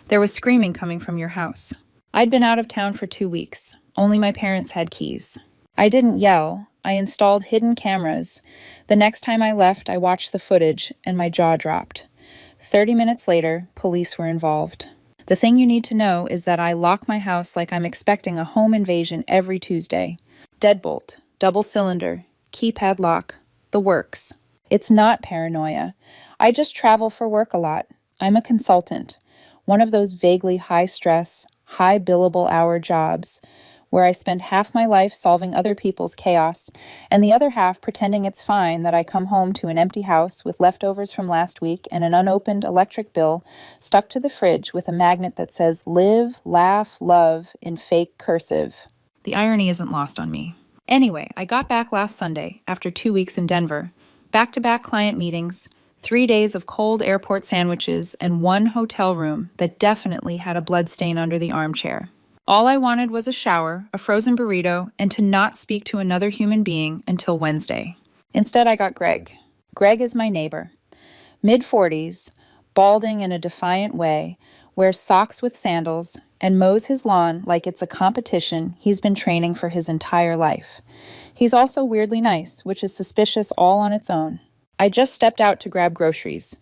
There was screaming coming from your house. I'd been out of town for 2 weeks. Only my parents had keys. I didn't yell. I installed hidden cameras. The next time I left, I watched the footage, and my jaw dropped. 30 minutes later, police were involved. The thing you need to know is that I lock my house like I'm expecting a home invasion every Tuesday. Deadbolt, double cylinder, keypad lock, the works. It's not paranoia. I just travel for work a lot. I'm a consultant. One of those vaguely high-stress, high billable hour jobs where I spend half my life solving other people's chaos and the other half pretending it's fine that I come home to an empty house with leftovers from last week and an unopened electric bill stuck to the fridge with a magnet that says live, laugh, love in fake cursive. The irony isn't lost on me. Anyway, I got back last Sunday after 2 weeks in Denver. Back-to-back client meetings, 3 days of cold airport sandwiches, and one hotel room that definitely had a bloodstain under the armchair. All I wanted was a shower, a frozen burrito, and to not speak to another human being until Wednesday. Instead, I got Greg. Greg is my neighbor. Mid-40s, balding in a defiant way, wears socks with sandals, and mows his lawn like it's a competition he's been training for his entire life. He's also weirdly nice, which is suspicious all on its own. I just stepped out to grab groceries,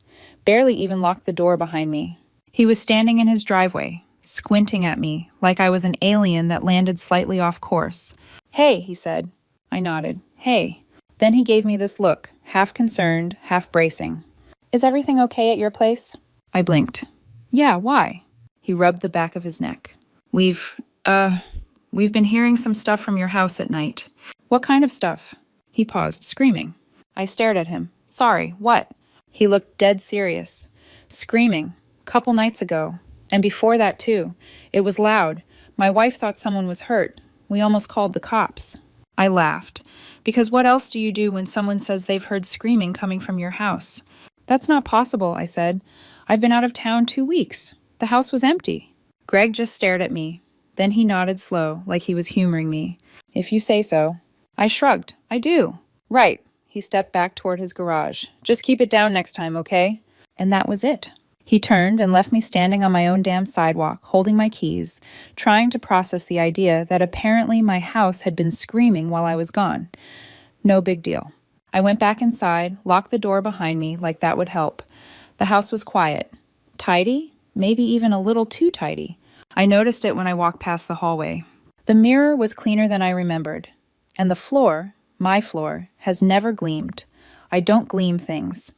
barely even locked the door behind me. He was standing in his driveway, squinting at me like I was an alien that landed slightly off course. "Hey," he said. I nodded. "Hey." Then he gave me this look, half concerned, half bracing. "Is everything okay at your place?" I blinked. "Yeah, why?" He rubbed the back of his neck. We've been hearing some stuff from your house at night." "What kind of stuff?" He paused, screaming. I stared at him. "Sorry, what?" He looked dead serious. "Screaming. Couple nights ago. And before that, too. It was loud. My wife thought someone was hurt. We almost called the cops." I laughed. "Because what else do you do when someone says they've heard screaming coming from your house?" "That's not possible," I said. "I've been out of town 2 weeks. The house was empty." Greg just stared at me. Then he nodded slow, like he was humoring me. "If you say so." I shrugged. "I do." "Right." He stepped back toward his garage. "Just keep it down next time, okay?" And that was it. He turned and left me standing on my own damn sidewalk, holding my keys, trying to process the idea that apparently my house had been screaming while I was gone. No big deal. I went back inside, locked the door behind me like that would help. The house was quiet. Tidy? Maybe even a little too tidy. I noticed it when I walked past the hallway. The mirror was cleaner than I remembered. And the floor, my floor, has never gleamed. I don't gleam things.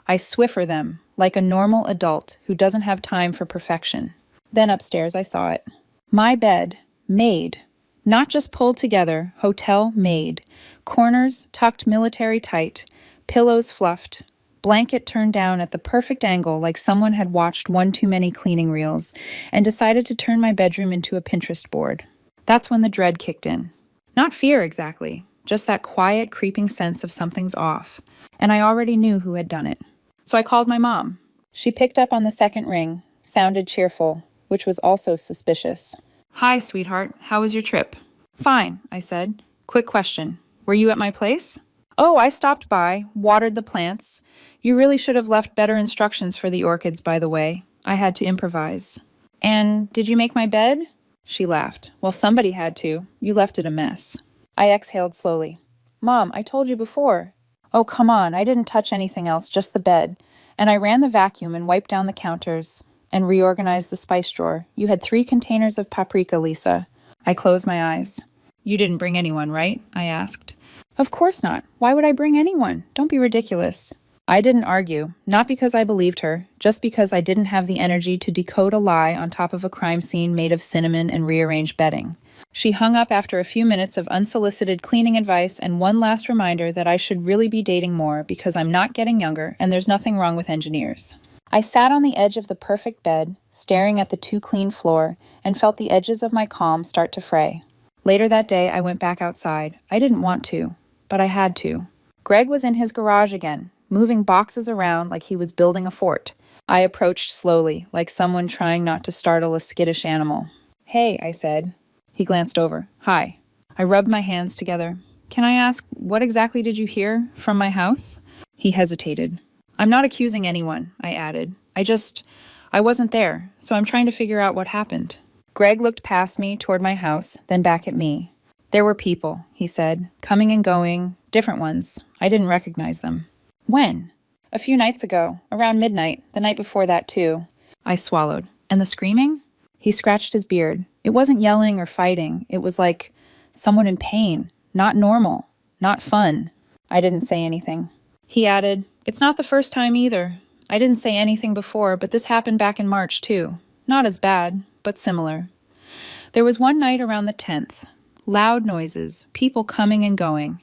I Swiffer them, like a normal adult who doesn't have time for perfection. Then upstairs I saw it. My bed, made. Not just pulled together, hotel made. Corners tucked military tight, pillows fluffed, blanket turned down at the perfect angle like someone had watched one too many cleaning reels and decided to turn my bedroom into a Pinterest board. That's when the dread kicked in. Not fear exactly, just that quiet, creeping sense of something's off. And I already knew who had done it. So I called my mom. She picked up on the second ring, sounded cheerful, which was also suspicious. "Hi, sweetheart. How was your trip?" "Fine," I said. "Quick question. Were you at my place?" "Oh, I stopped by, watered the plants. You really should have left better instructions for the orchids, by the way. I had to improvise." "And did you make my bed?" She laughed. "Well, somebody had to. You left it a mess." I exhaled slowly. "Mom, I told you before." "Oh, come on. I didn't touch anything else, just the bed. And I ran the vacuum and wiped down the counters and reorganized the spice drawer. You had 3 containers of paprika, Lisa." I closed my eyes. "You didn't bring anyone, right?" I asked. "Of course not. Why would I bring anyone? Don't be ridiculous." I didn't argue, not because I believed her, just because I didn't have the energy to decode a lie on top of a crime scene made of cinnamon and rearranged bedding. She hung up after a few minutes of unsolicited cleaning advice and one last reminder that I should really be dating more because I'm not getting younger and there's nothing wrong with engineers. I sat on the edge of the perfect bed, staring at the too-clean floor, and felt the edges of my calm start to fray. Later that day, I went back outside. I didn't want to, but I had to. Greg was in his garage again, moving boxes around like he was building a fort. I approached slowly, like someone trying not to startle a skittish animal. "Hey," I said. He glanced over. "Hi." I rubbed my hands together. "Can I ask, what exactly did you hear from my house?" He hesitated. "I'm not accusing anyone," I added. I wasn't there, so I'm trying to figure out what happened. Greg looked past me toward my house, then back at me. There were people, he said, coming and going, different ones. I didn't recognize them. When? A few nights ago, around midnight, the night before that too. I swallowed. And the screaming? He scratched his beard. It wasn't yelling or fighting. It was like someone in pain. Not normal. Not fun. I didn't say anything. He added, "It's not the first time either. I didn't say anything before, but this happened back in March too. Not as bad, but similar. There was one night around the 10th. Loud noises, people coming and going.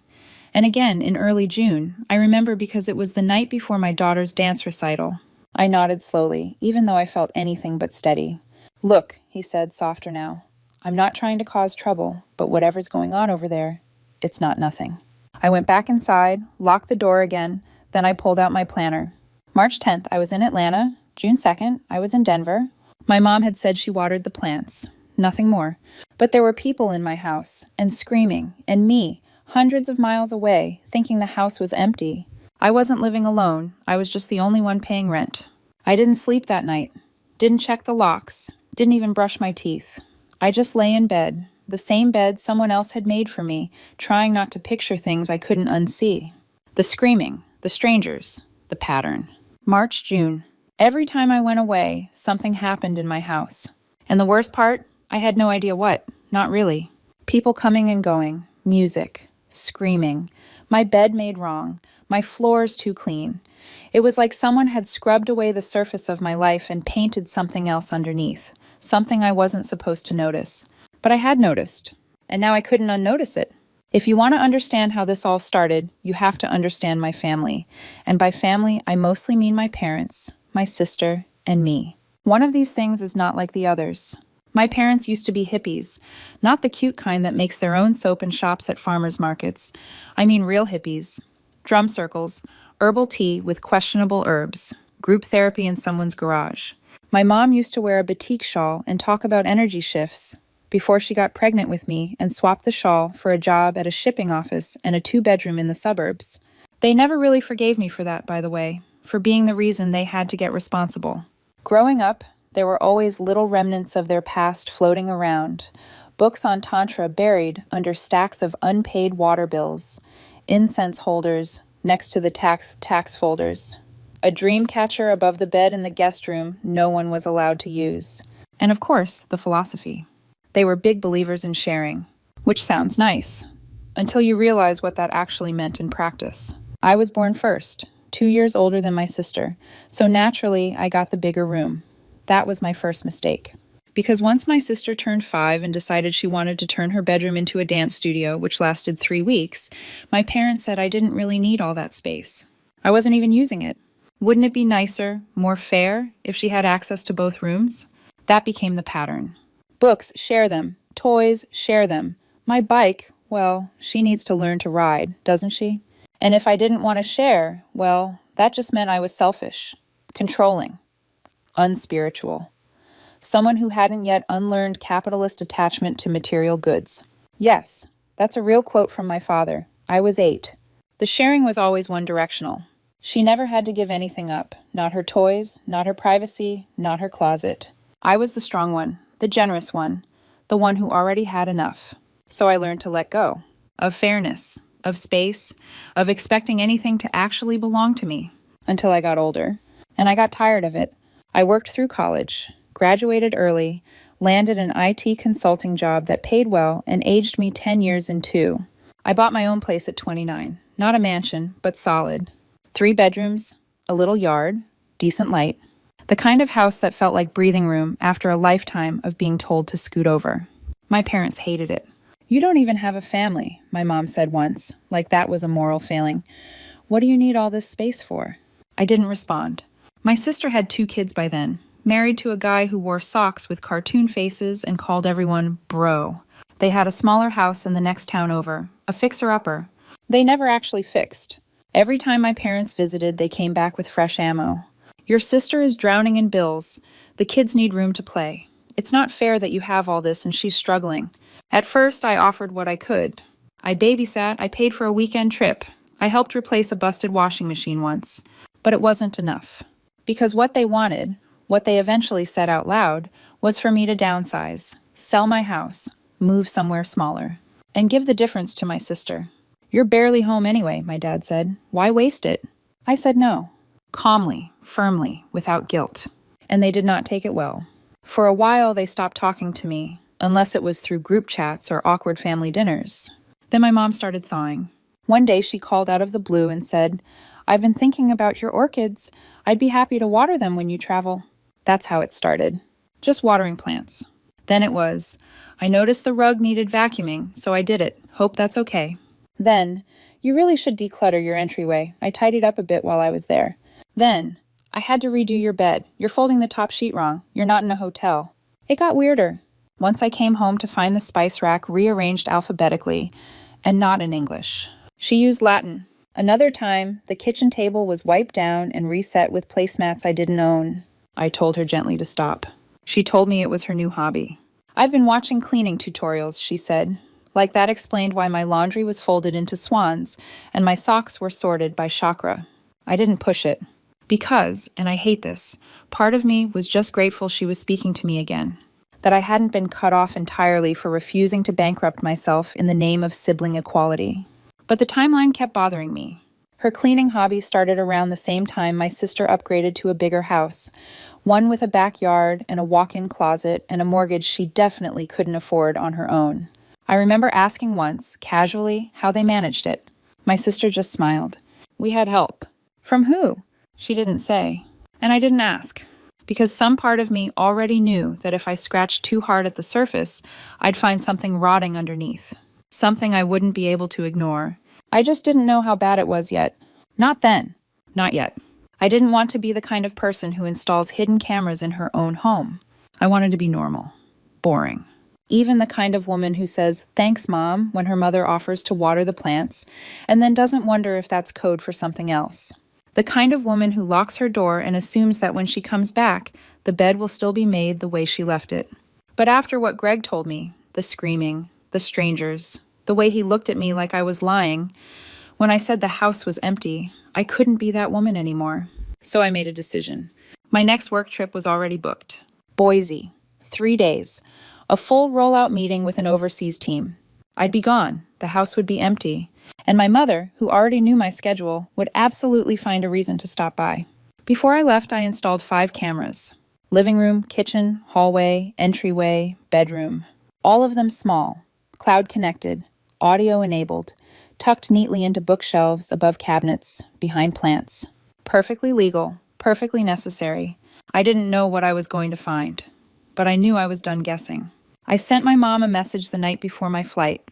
And again in early June. I remember because it was the night before my daughter's dance recital." I nodded slowly, even though I felt anything but steady. "Look," he said, softer now. "I'm not trying to cause trouble, but whatever's going on over there, it's not nothing." I went back inside, locked the door again, then I pulled out my planner. March 10th, I was in Atlanta. June 2nd, I was in Denver. My mom had said she watered the plants. Nothing more. But there were people in my house, and screaming, and me, hundreds of miles away, thinking the house was empty. I wasn't living alone. I was just the only one paying rent. I didn't sleep that night. Didn't check the locks. Didn't even brush my teeth. I just lay in bed, the same bed someone else had made for me, trying not to picture things I couldn't unsee. The screaming, the strangers, the pattern. March, June. Every time I went away, something happened in my house. And the worst part, I had no idea what. Not really. People coming and going. Music. Screaming. My bed made wrong. My floors too clean. It was like someone had scrubbed away the surface of my life and painted something else underneath. Something I wasn't supposed to notice. But I had noticed. And now I couldn't unnotice it. If you want to understand how this all started, you have to understand my family. And by family, I mostly mean my parents, my sister, and me. One of these things is not like the others. My parents used to be hippies, not the cute kind that makes their own soap and shops at farmers markets. I mean real hippies. Drum circles, herbal tea with questionable herbs, group therapy in someone's garage. My mom used to wear a batik shawl and talk about energy shifts before she got pregnant with me and swapped the shawl for a job at a shipping office and a 2-bedroom in the suburbs. They never really forgave me for that, by the way, for being the reason they had to get responsible. Growing up, there were always little remnants of their past floating around, books on Tantra buried under stacks of unpaid water bills, incense holders next to the tax folders, a dream catcher above the bed in the guest room no one was allowed to use, and of course, the philosophy. They were big believers in sharing, which sounds nice, until you realize what that actually meant in practice. I was born first, 2 years older than my sister, so naturally I got the bigger room. That was my first mistake. Because once my sister turned 5 and decided she wanted to turn her bedroom into a dance studio, which lasted 3 weeks, my parents said I didn't really need all that space. I wasn't even using it. Wouldn't it be nicer, more fair, if she had access to both rooms? That became the pattern. Books, share them. Toys, share them. My bike, well, she needs to learn to ride, doesn't she? And if I didn't want to share, well, that just meant I was selfish, controlling, unspiritual. Someone who hadn't yet unlearned capitalist attachment to material goods. Yes, that's a real quote from my father. I was 8. The sharing was always one-directional. She never had to give anything up. Not her toys, not her privacy, not her closet. I was the strong one, the generous one, the one who already had enough. So I learned to let go. Of fairness, of space, of expecting anything to actually belong to me. Until I got older. And I got tired of it. I worked through college, graduated early, landed an IT consulting job that paid well and aged me 10 years in 2. I bought my own place at 29. Not a mansion, but solid. 3 bedrooms, a little yard, decent light. The kind of house that felt like breathing room after a lifetime of being told to scoot over. My parents hated it. "You don't even have a family," my mom said once, like that was a moral failing. "What do you need all this space for?" I didn't respond. My sister had 2 kids by then, married to a guy who wore socks with cartoon faces and called everyone bro. They had a smaller house in the next town over, a fixer-upper. They never actually fixed. Every time my parents visited, they came back with fresh ammo. "Your sister is drowning in bills. The kids need room to play. It's not fair that you have all this and she's struggling." At first, I offered what I could. I babysat, I paid for a weekend trip. I helped replace a busted washing machine once. But it wasn't enough. Because what they wanted What they eventually said out loud was for me to downsize, sell my house, move somewhere smaller, and give the difference to my sister. "You're barely home anyway," my dad said. "Why waste it?" I said no, calmly, firmly, without guilt. And they did not take it well. For a while, they stopped talking to me, unless it was through group chats or awkward family dinners. Then my mom started thawing. One day she called out of the blue and said, "I've been thinking about your orchids. I'd be happy to water them when you travel." That's how it started. Just watering plants. Then it was, "I noticed the rug needed vacuuming, so I did it. Hope that's okay." Then, "You really should declutter your entryway. I tidied up a bit while I was there." Then, "I had to redo your bed. You're folding the top sheet wrong. You're not in a hotel." It got weirder. Once I came home to find the spice rack rearranged alphabetically, and not in English. She used Latin. Another time, the kitchen table was wiped down and reset with placemats I didn't own. I told her gently to stop. She told me it was her new hobby. "I've been watching cleaning tutorials," she said. Like that explained why my laundry was folded into swans and my socks were sorted by chakra. I didn't push it. Because, and I hate this, part of me was just grateful she was speaking to me again. That I hadn't been cut off entirely for refusing to bankrupt myself in the name of sibling equality. But the timeline kept bothering me. Her cleaning hobby started around the same time my sister upgraded to a bigger house, one with a backyard and a walk-in closet and a mortgage she definitely couldn't afford on her own. I remember asking once, casually, how they managed it. My sister just smiled. "We had help." "From who?" She didn't say. And I didn't ask. Because some part of me already knew that if I scratched too hard at the surface, I'd find something rotting underneath. Something I wouldn't be able to ignore. I just didn't know how bad it was yet. Not then. Not yet. I didn't want to be the kind of person who installs hidden cameras in her own home. I wanted to be normal. Boring. Even the kind of woman who says, "Thanks, Mom," when her mother offers to water the plants, and then doesn't wonder if that's code for something else. The kind of woman who locks her door and assumes that when she comes back, the bed will still be made the way she left it. But after what Greg told me, the screaming, the strangers, the way he looked at me like I was lying, when I said the house was empty, I couldn't be that woman anymore. So I made a decision. My next work trip was already booked. Boise. 3 days. A full rollout meeting with an overseas team. I'd be gone. The house would be empty. And my mother, who already knew my schedule, would absolutely find a reason to stop by. Before I left, I installed 5 cameras. Living room, kitchen, hallway, entryway, bedroom. All of them small, cloud-connected, audio-enabled, tucked neatly into bookshelves above cabinets, behind plants. Perfectly legal, perfectly necessary. I didn't know what I was going to find, but I knew I was done guessing. I sent my mom a message the night before my flight.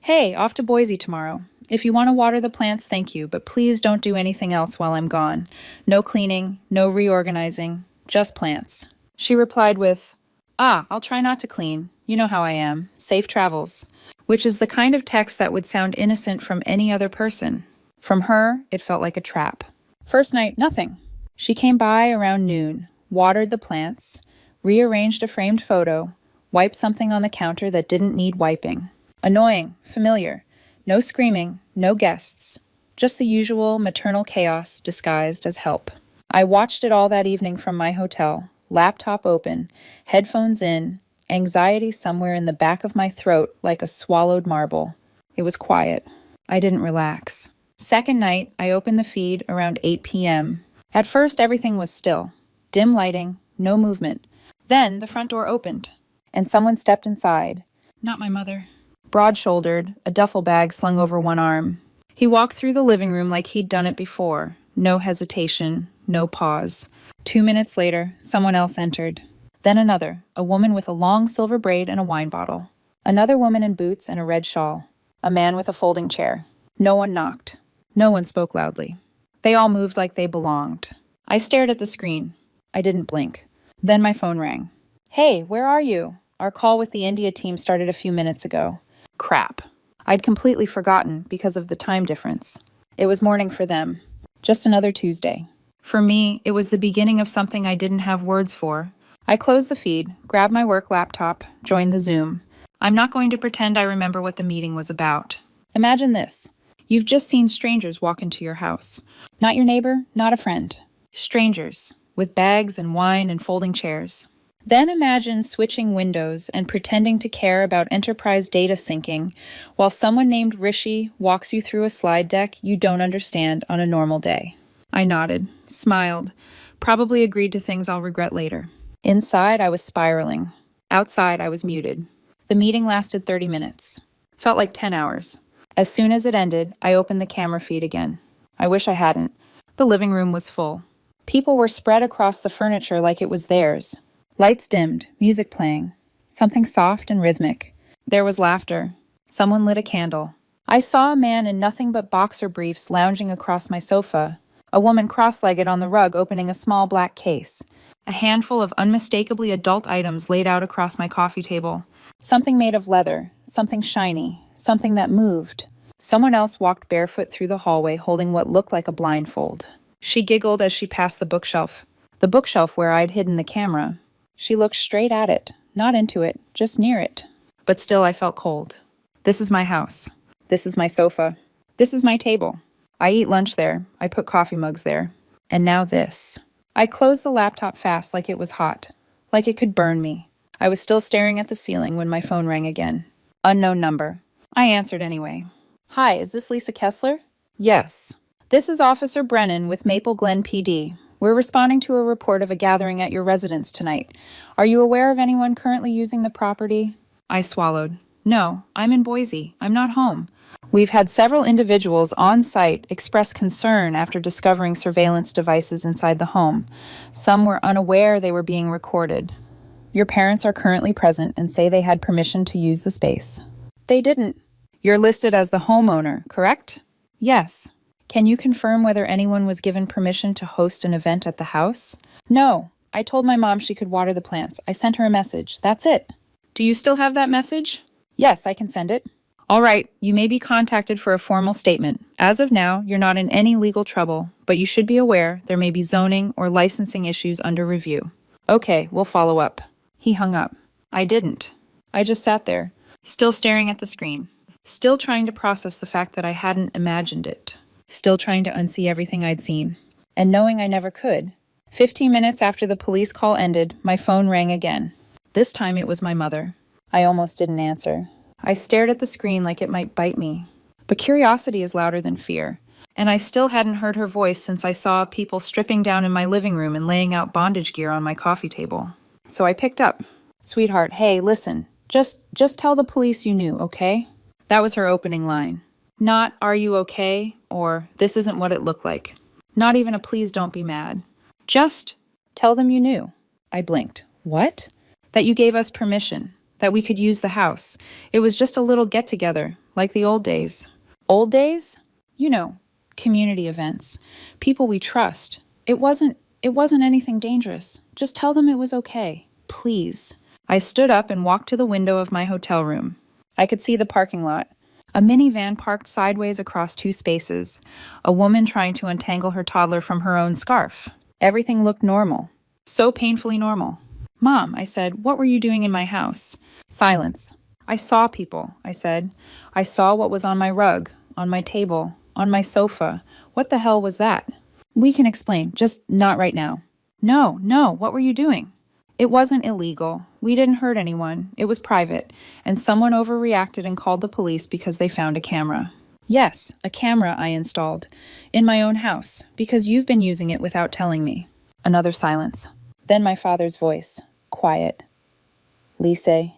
"Hey, off to Boise tomorrow. If you want to water the plants, thank you, but please don't do anything else while I'm gone. No cleaning, no reorganizing, just plants." She replied with, "I'll try not to clean. You know how I am. Safe travels." Which is the kind of text that would sound innocent from any other person. From her, it felt like a trap. First night, nothing. She came by around noon, watered the plants, rearranged a framed photo, wiped something on the counter that didn't need wiping. Annoying, familiar. No screaming, no guests. Just the usual maternal chaos disguised as help. I watched it all that evening from my hotel, laptop open, headphones in, anxiety somewhere in the back of my throat like a swallowed marble. It was quiet. I didn't relax. Second night, I opened the feed around 8 p.m. At first, everything was still. Dim lighting, no movement. Then the front door opened, and someone stepped inside. Not my mother. Broad-shouldered, a duffel bag slung over one arm. He walked through the living room like he'd done it before. No hesitation, no pause. 2 minutes later, someone else entered. Then another, a woman with a long silver braid and a wine bottle. Another woman in boots and a red shawl. A man with a folding chair. No one knocked. No one spoke loudly. They all moved like they belonged. I stared at the screen. I didn't blink. Then my phone rang. "Hey, where are you? Our call with the India team started a few minutes ago." Crap. I'd completely forgotten because of the time difference. It was morning for them. Just another Tuesday. For me, it was the beginning of something I didn't have words for. I closed the feed, grabbed my work laptop, joined the Zoom. I'm not going to pretend I remember what the meeting was about. Imagine this. You've just seen strangers walk into your house. Not your neighbor, not a friend. Strangers. with bags and wine and folding chairs. Then imagine switching windows and pretending to care about enterprise data syncing while someone named Rishi walks you through a slide deck you don't understand on a normal day. I nodded, smiled, probably agreed to things I'll regret later. Inside, I was spiraling. Outside, I was muted. The meeting lasted 30 minutes. Felt like 10 hours. As soon as it ended, I opened the camera feed again. I wish I hadn't. The living room was full. People were spread across the furniture like it was theirs. Lights dimmed, music playing. Something soft and rhythmic. There was laughter. Someone lit a candle. I saw a man in nothing but boxer briefs lounging across my sofa. A woman cross-legged on the rug opening a small black case. A handful of unmistakably adult items laid out across my coffee table. Something made of leather, something shiny, something that moved. Someone else walked barefoot through the hallway holding what looked like a blindfold. She giggled as she passed the bookshelf where I'd hidden the camera. She looked straight at it, not into it, just near it. But still I felt cold. This is my house. This is my sofa. This is my table. I eat lunch there. I put coffee mugs there. And now this. I closed the laptop fast like it was hot, like it could burn me. I was still staring at the ceiling when my phone rang again. Unknown number. I answered anyway. Hi, is this Lisa Kessler? Yes. This is Officer Brennan with Maple Glen PD. We're responding to a report of a gathering at your residence tonight. Are you aware of anyone currently using the property? I swallowed. No, I'm in Boise. I'm not home. We've had several individuals on site express concern after discovering surveillance devices inside the home. Some were unaware they were being recorded. Your parents are currently present and say they had permission to use the space. They didn't. You're listed as the homeowner, correct? Yes. Can you confirm whether anyone was given permission to host an event at the house? No. I told my mom she could water the plants. I sent her a message. That's it. Do you still have that message? Yes, I can send it. All right, you may be contacted for a formal statement. As of now, you're not in any legal trouble, but you should be aware there may be zoning or licensing issues under review. Okay, we'll follow up. He hung up. I didn't. I just sat there, still staring at the screen, still trying to process the fact that I hadn't imagined it, still trying to unsee everything I'd seen, and knowing I never could. 15 minutes after the police call ended, my phone rang again. This time it was my mother. I almost didn't answer. I stared at the screen like it might bite me. But curiosity is louder than fear, and I still hadn't heard her voice since I saw people stripping down in my living room and laying out bondage gear on my coffee table. So I picked up. Sweetheart, hey, listen. Just tell the police you knew, okay? That was her opening line. Not, are you okay? Or, this isn't what it looked like. Not even a please don't be mad. Just tell them you knew. I blinked. What? That you gave us permission. That we could use the house. It was just a little get-together, like the old days. Old days? You know, community events. People we trust. It wasn't anything dangerous. Just tell them it was okay. Please. I stood up and walked to the window of my hotel room. I could see the parking lot. A minivan parked sideways across two spaces. A woman trying to untangle her toddler from her own scarf. Everything looked normal. So painfully normal. Mom, I said, what were you doing in my house? Silence. I saw people, I said. I saw what was on my rug, on my table, on my sofa. What the hell was that? We can explain, just not right now. No, what were you doing? It wasn't illegal. We didn't hurt anyone. It was private. And someone overreacted and called the police because they found a camera. Yes, a camera I installed. In my own house, because you've been using it without telling me. Another silence. Then my father's voice. Quiet. Lise,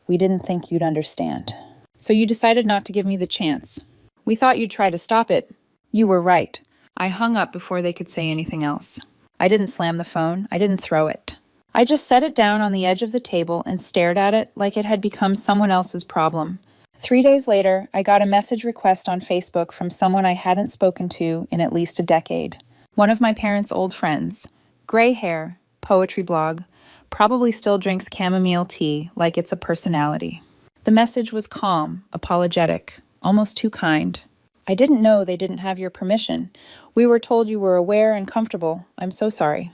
we didn't think you'd understand. So you decided not to give me the chance. We thought you'd try to stop it. You were right. I hung up before they could say anything else. I didn't slam the phone. I didn't throw it. I just set it down on the edge of the table and stared at it like it had become someone else's problem. 3 days later, I got a message request on Facebook from someone I hadn't spoken to in at least a decade. One of my parents' old friends. Gray hair, poetry blog, probably still drinks chamomile tea like it's a personality. The message was calm, apologetic, almost too kind. I didn't know they didn't have your permission. We were told you were aware and comfortable. I'm so sorry.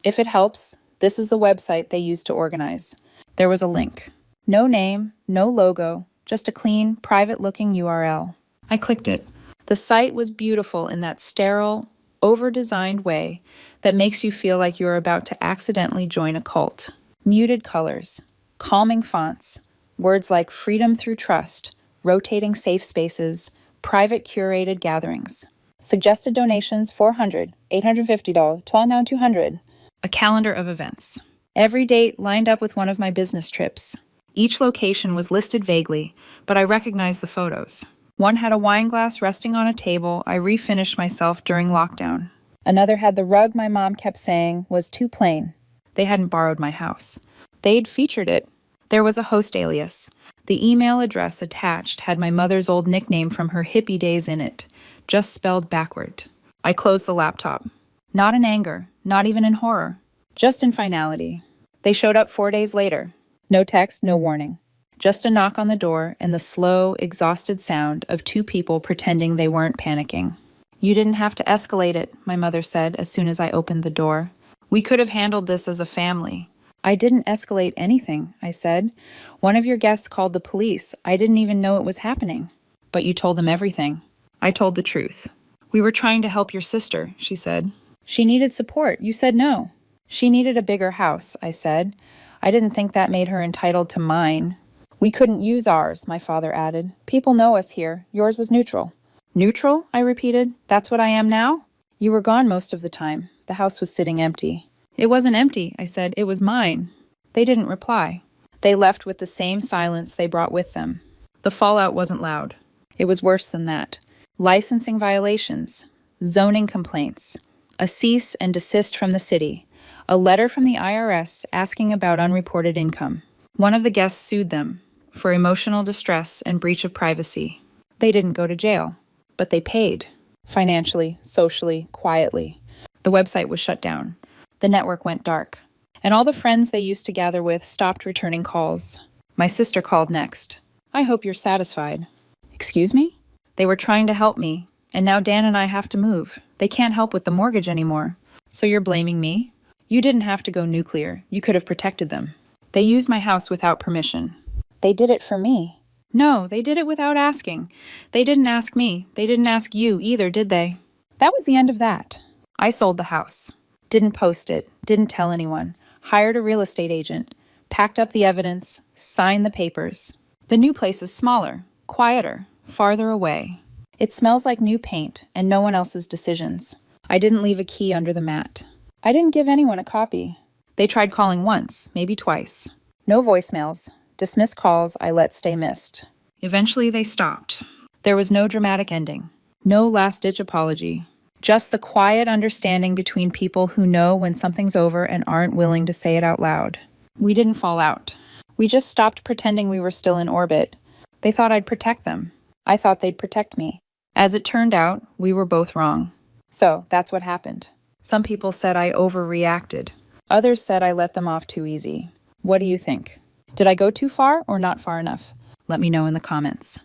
If it helps, this is the website they used to organize. There was a link. No name, no logo, just a clean, private-looking URL. I clicked it. The site was beautiful in that sterile, over-designed way that makes you feel like you're about to accidentally join a cult. Muted colors, calming fonts, words like freedom through trust, rotating safe spaces, private curated gatherings. Suggested donations $400, $850, $12 $200. A calendar of events. Every date lined up with one of my business trips. Each location was listed vaguely, but I recognized the photos. One had a wine glass resting on a table I refinished myself during lockdown. Another had the rug my mom kept saying was too plain. They hadn't borrowed my house. They'd featured it. There was a host alias. The email address attached had my mother's old nickname from her hippie days in it, just spelled backward. I closed the laptop. Not in anger, not even in horror, just in finality. They showed up 4 days later. No text, no warning. Just a knock on the door and the slow, exhausted sound of two people pretending they weren't panicking. You didn't have to escalate it, my mother said as soon as I opened the door. We could have handled this as a family. I didn't escalate anything, I said. One of your guests called the police. I didn't even know it was happening. But you told them everything. I told the truth. We were trying to help your sister, she said. She needed support. You said no. She needed a bigger house, I said. I didn't think that made her entitled to mine. We couldn't use ours, my father added. People know us here. Yours was neutral. Neutral? I repeated. That's what I am now? You were gone most of the time. The house was sitting empty. It wasn't empty, I said. It was mine. They didn't reply. They left with the same silence they brought with them. The fallout wasn't loud. It was worse than that. Licensing violations, zoning complaints, a cease and desist from the city, a letter from the IRS asking about unreported income. One of the guests sued them for emotional distress and breach of privacy. They didn't go to jail, but they paid. Financially, socially, quietly. The website was shut down. The network went dark. And all the friends they used to gather with stopped returning calls. My sister called next. I hope you're satisfied. Excuse me? They were trying to help me, and now Dan and I have to move. They can't help with the mortgage anymore. So you're blaming me? You didn't have to go nuclear. You could have protected them. They used my house without permission. They did it for me. No, they did it without asking. They didn't ask me. They didn't ask you either, did they? That was the end of that. I sold the house. Didn't post it. Didn't tell anyone. Hired a real estate agent. Packed up the evidence. Signed the papers. The new place is smaller, quieter, farther away. It smells like new paint and no one else's decisions. I didn't leave a key under the mat. I didn't give anyone a copy. They tried calling once, maybe twice. No voicemails. Dismissed calls I let stay missed. Eventually they stopped. There was no dramatic ending. No last-ditch apology. Just the quiet understanding between people who know when something's over and aren't willing to say it out loud. We didn't fall out. We just stopped pretending we were still in orbit. They thought I'd protect them. I thought they'd protect me. As it turned out, we were both wrong. So that's what happened. Some people said I overreacted. Others said I let them off too easy. What do you think? Did I go too far or not far enough? Let me know in the comments.